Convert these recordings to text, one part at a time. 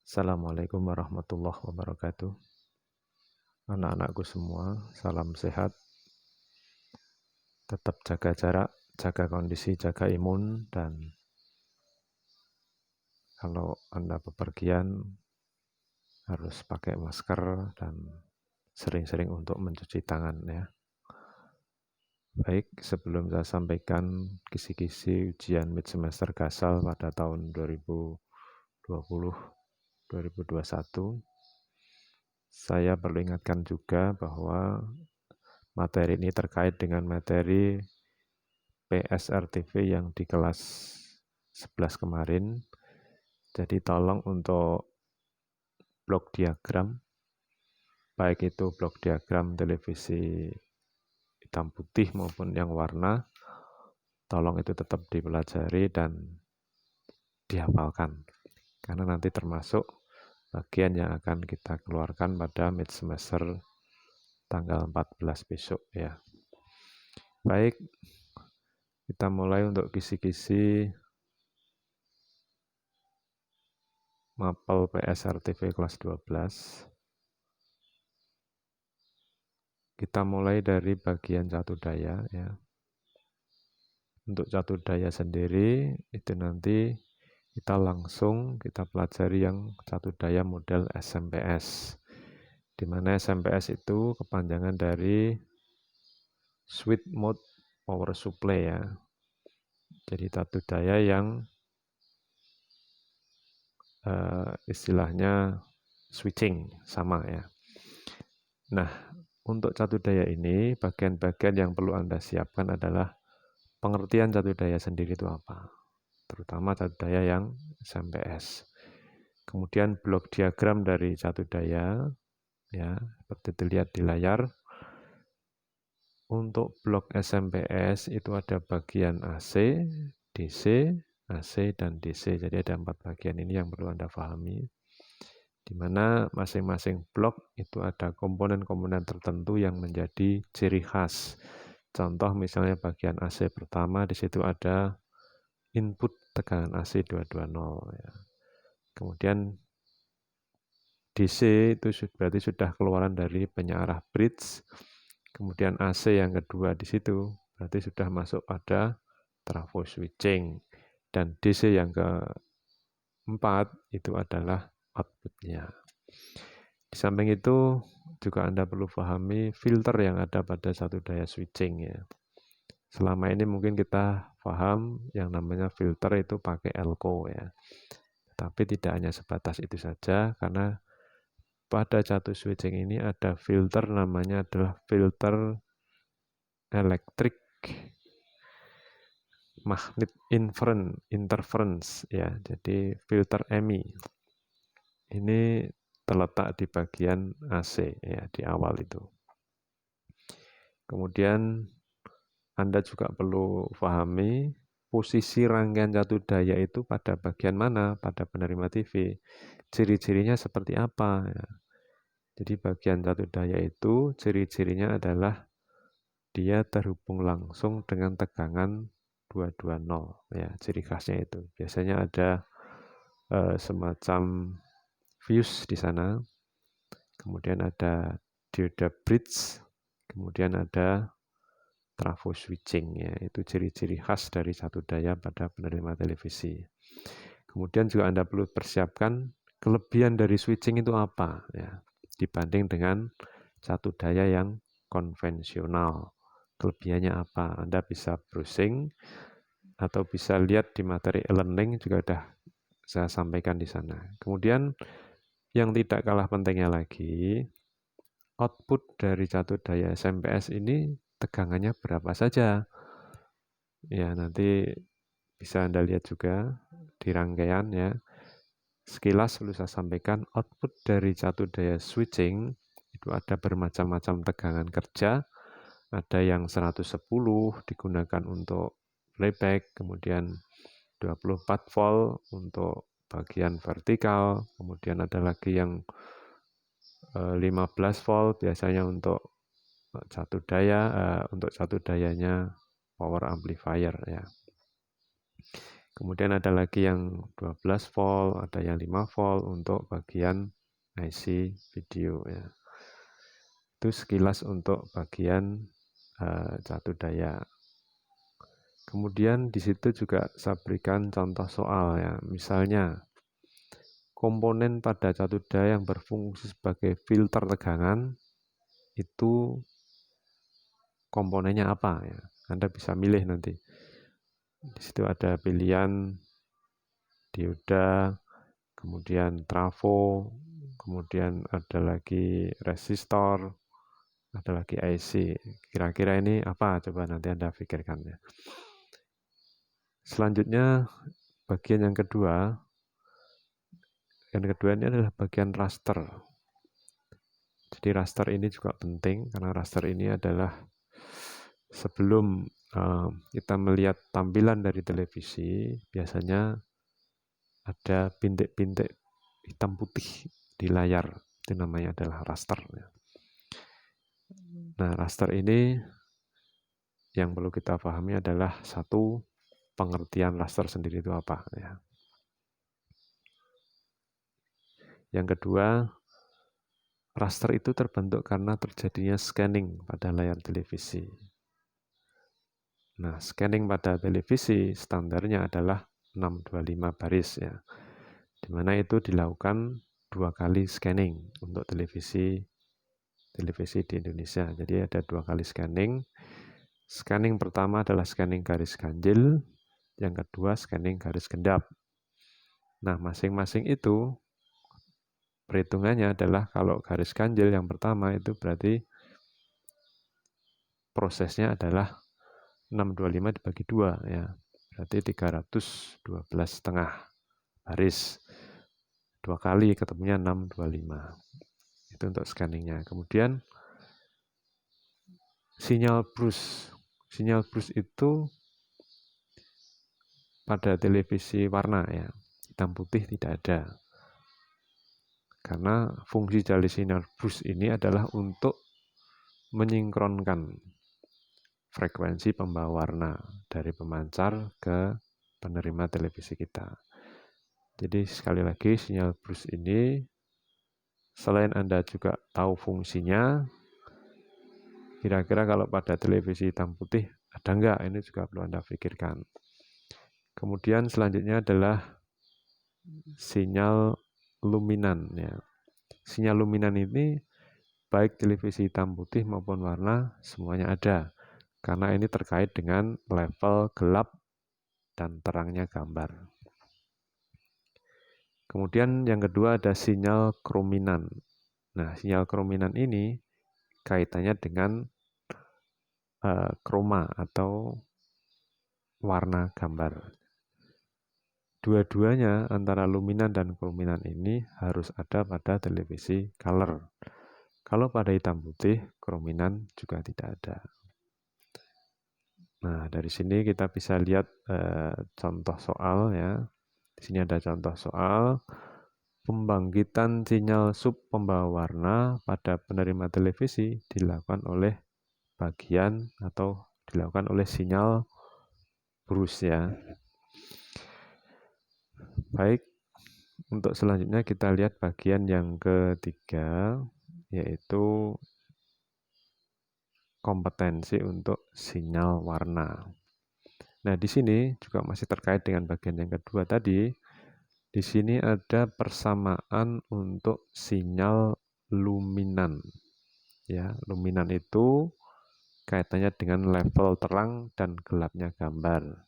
Assalamualaikum warahmatullahi wabarakatuh. Anak-anakku semua, salam sehat. Tetap jaga jarak, jaga kondisi, jaga imun, dan kalau Anda bepergian harus pakai masker dan sering-sering untuk mencuci tangan ya. Baik, sebelum saya sampaikan kisi-kisi ujian mid semester Gasal pada tahun 2020-2021, saya perlu ingatkan juga bahwa materi ini terkait dengan materi PSRTV yang di kelas 11 kemarin. Jadi tolong untuk blok diagram, baik itu blok diagram televisi hitam putih maupun yang warna, tolong itu tetap dipelajari dan dihafalkan. Karena nanti termasuk bagian yang akan kita keluarkan pada mid semester tanggal 14 besok ya. Baik, kita mulai untuk kisi-kisi mapel PSRTV kelas 12. Kita mulai dari bagian catu daya ya. Untuk catu daya sendiri itu nanti kita pelajari yang catu daya model SMPS. Di mana SMPS itu kepanjangan dari Switch Mode Power Supply ya. Jadi catu daya yang istilahnya switching sama ya. Nah, untuk catu daya ini bagian-bagian yang perlu Anda siapkan adalah pengertian catu daya sendiri itu apa, terutama catu daya yang SMPS. Kemudian blok diagram dari catu daya, ya seperti dilihat di layar. Untuk blok SMPS itu ada bagian AC, DC, AC, dan DC. Jadi ada 4 bagian ini yang perlu Anda pahami. Di mana masing-masing blok itu ada komponen-komponen tertentu yang menjadi ciri khas. Contoh misalnya bagian AC pertama, di situ ada input tegangan AC 220 ya. Kemudian DC itu berarti sudah keluaran dari penyearah bridge. Kemudian AC yang kedua di situ berarti sudah masuk pada trafo switching. Dan DC yang keempat itu adalah outputnya. Di samping itu juga Anda perlu pahami filter yang ada pada satu daya switching ya. Selama ini mungkin kita paham yang namanya filter itu pakai elko ya. Tapi tidak hanya sebatas itu saja, karena pada satu switching ini ada filter namanya adalah filter electric magnet interference ya. Jadi filter EMI. Ini terletak di bagian AC ya, di awal itu. Kemudian Anda juga perlu pahami posisi rangkaian catu daya itu pada bagian mana, pada penerima TV. Ciri-cirinya seperti apa ya. Jadi bagian catu daya itu ciri-cirinya adalah dia terhubung langsung dengan tegangan 220 ya, ciri khasnya itu. Biasanya ada semacam fuse di sana. Kemudian ada dioda bridge, kemudian ada trafo switching ya, itu ciri-ciri khas dari satu daya pada penerima televisi. Kemudian juga Anda perlu persiapkan kelebihan dari switching itu apa ya, dibanding dengan satu daya yang konvensional. Kelebihannya apa? Anda bisa browsing atau bisa lihat di materi e-learning juga sudah saya sampaikan di sana. Kemudian yang tidak kalah pentingnya lagi, output dari satu daya SMPS ini tegangannya berapa saja. Ya, nanti bisa Anda lihat juga di rangkaian ya. Sekilas perlu saya sampaikan, output dari satu daya switching itu ada bermacam-macam tegangan kerja. Ada yang 110 digunakan untuk playback, kemudian 24 volt untuk bagian vertikal, kemudian ada lagi yang 15 volt biasanya untuk satu dayanya power amplifier ya. Kemudian ada lagi yang 12 volt, ada yang 5 volt untuk bagian IC video ya. Itu sekilas untuk bagian catu daya. Kemudian di situ juga saya berikan contoh soal ya. Misalnya komponen pada catu daya yang berfungsi sebagai filter tegangan itu komponennya apa ya. Anda bisa milih nanti. Di situ ada pilihan dioda, kemudian trafo, kemudian ada lagi resistor, ada lagi IC. Kira-kira ini apa? Coba nanti Anda pikirkan ya. Selanjutnya bagian yang kedua ini adalah bagian raster. Jadi raster ini juga penting karena raster ini adalah sebelum kita melihat tampilan dari televisi, biasanya ada bintik-bintik hitam putih di layar. Itu namanya adalah raster. Nah, raster ini yang perlu kita pahami adalah satu, pengertian raster sendiri itu apa ya. Yang kedua, raster itu terbentuk karena terjadinya scanning pada layar televisi. Nah, scanning pada televisi standarnya adalah 625 baris ya. Di mana itu dilakukan 2 kali scanning untuk televisi di Indonesia. Jadi ada 2 kali scanning. Scanning pertama adalah scanning garis ganjil, yang kedua scanning garis gendap. Nah, masing-masing itu perhitungannya adalah kalau garis ganjil yang pertama itu berarti prosesnya adalah 625 dibagi 2 ya. Berarti 312,5 baris. 2 kali ketemunya 625. Itu untuk scanningnya. Kemudian sinyal brush. Sinyal brush itu pada televisi warna ya. Hitam putih tidak ada. Karena fungsi dari sinyal brush ini adalah untuk menyinkronkan frekuensi pembawa warna dari pemancar ke penerima televisi kita. Jadi sekali lagi sinyal brush ini selain Anda juga tahu fungsinya, kira-kira kalau pada televisi hitam putih ada enggak? Ini juga perlu Anda pikirkan. Kemudian selanjutnya adalah sinyal luminan ya. Sinyal luminan ini baik televisi hitam putih maupun warna semuanya ada. Karena ini terkait dengan level gelap dan terangnya gambar. Kemudian yang kedua ada sinyal krominan. Nah, sinyal krominan ini kaitannya dengan kroma atau warna gambar. Dua-duanya antara luminan dan krominan ini harus ada pada televisi color. Kalau pada hitam putih, krominan juga tidak ada. Nah, dari sini kita bisa lihat contoh soal ya. Di sini ada contoh soal pembangkitan sinyal sub pembawa warna pada penerima televisi dilakukan oleh bagian atau dilakukan oleh sinyal brush ya. Baik, untuk selanjutnya kita lihat bagian yang ketiga, yaitu kompetensi untuk sinyal warna. Nah, di sini juga masih terkait dengan bagian yang kedua tadi. Di sini ada persamaan untuk sinyal luminan. Ya, luminan itu kaitannya dengan level terang dan gelapnya gambar.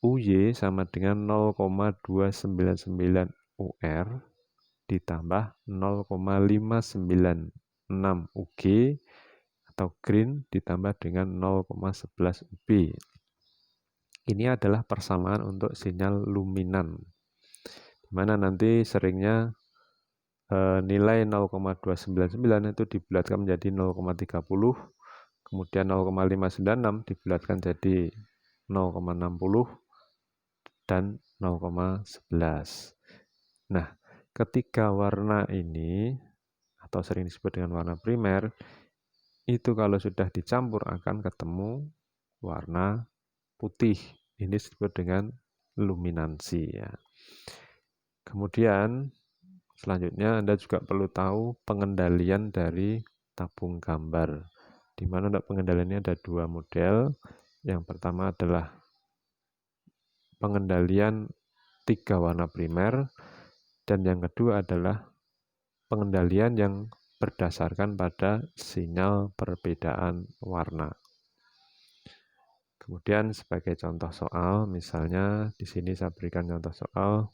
UY sama dengan 0,299 UR ditambah 0,596 UG atau green ditambah dengan 0,11 UB. Ini adalah persamaan untuk sinyal luminan. Di mana nanti seringnya nilai 0,299 itu dibulatkan menjadi 0,30, kemudian 0,596 dibulatkan jadi 0,60 dan 0,11. Nah, ketiga warna ini atau sering disebut dengan warna primer itu kalau sudah dicampur akan ketemu warna putih. Ini disebut dengan luminansi ya. Kemudian selanjutnya Anda juga perlu tahu pengendalian dari tabung gambar. Di mana untuk pengendaliannya ada dua model. Yang pertama adalah pengendalian 3 warna primer, dan yang kedua adalah pengendalian yang berdasarkan pada sinyal perbedaan warna. Kemudian sebagai contoh soal, misalnya di sini saya berikan contoh soal,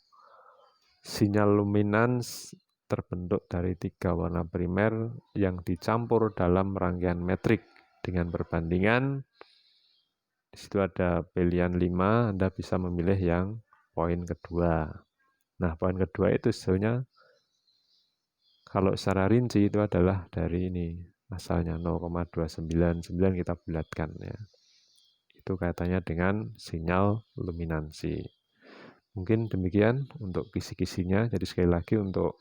sinyal luminans terbentuk dari 3 warna primer yang dicampur dalam rangkaian metrik dengan perbandingan. Di situ ada pilihan 5, Anda bisa memilih yang poin kedua. Nah, poin kedua itu sebenarnya kalau secara rinci itu adalah dari ini, asalnya 0,299 kita bulatkan ya. Itu kaitannya dengan sinyal luminansi. Mungkin demikian untuk kisi-kisinya. Jadi sekali lagi untuk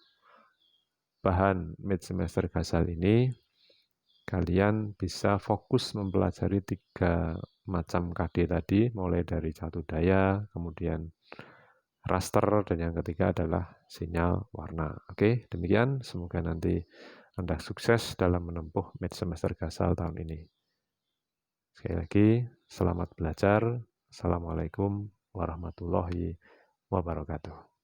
bahan mid semester Gasal ini, kalian bisa fokus mempelajari 3 macam KD tadi, mulai dari catur daya, kemudian raster, dan yang ketiga adalah sinyal warna. Oke, demikian. Semoga nanti Anda sukses dalam menempuh mid semester Gasal tahun ini. Sekali lagi, selamat belajar. Assalamualaikum warahmatullahi wabarakatuh.